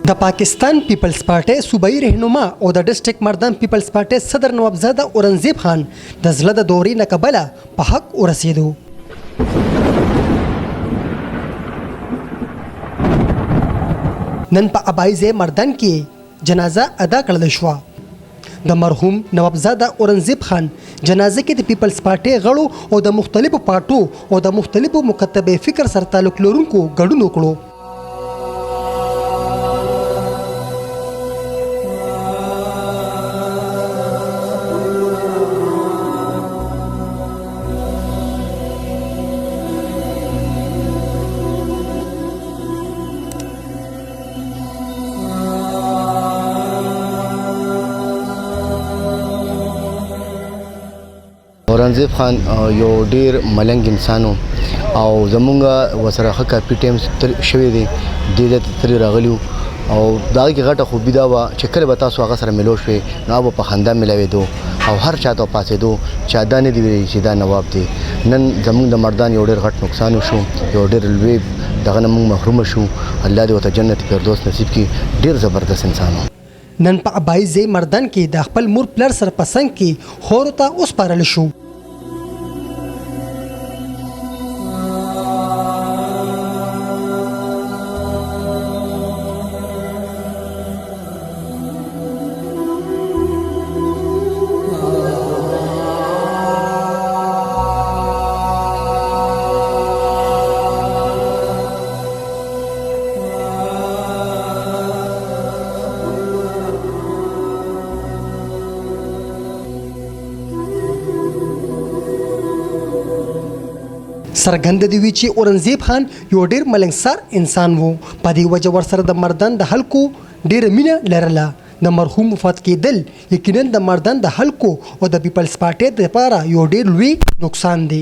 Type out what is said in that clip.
د پاکستان پیپلز پارټي صوبایي رهنما او د ډیسټریکټ مردان پیپلز پارټي صدر نواب زاده اورنګزیب خان د زړه د دورې نه کبله په حق ورسېدو. نن په ابایزه مردان کې جنازه ادا کړل شو. د مرحوم نواب زاده اورنګزیب خان جنازه کې د پیپلز پارټي غړو او د مختلفو پارټو او د مختلفو مکتبه فکر سره تعلق لرونکو ګډون وکړو. اورنګزیب خان یو ډیر ملنګ انسانو او زمونږ وسره ښه کافي ټایم شوی دی د تر راغلیو او دا کې غټه خوبي دا و چې کله به تاسو هغه سره ملو شوي نو به په خندا ملاوېدو او هر چاته پاسېدو چې دا نه دی ویلي چې دا نواب دی. نن زمونږ د مردان یو ډیر غټ نقصان وشو، یو ډیر لوی دغه نه موږ محروم شو. الله دې ورته جنت فردوس نصیب کړي. ډیر زبردست انسان و. نن په ابایزه مردان کې د خپل مور پلر سره پسنګ کې خور ته وسپارل شو. سرګند دی وی چې اورنګزیب خان یو ډیر ملنګسار انسان وو. په دې وجه ورسره د مردان د خلکو ډیر مینه لرله. د مرحوم وفات کېدل یقینا د مردان د خلکو او د پیپلز پارټي لپاره یو ډیر لوی نقصان دی.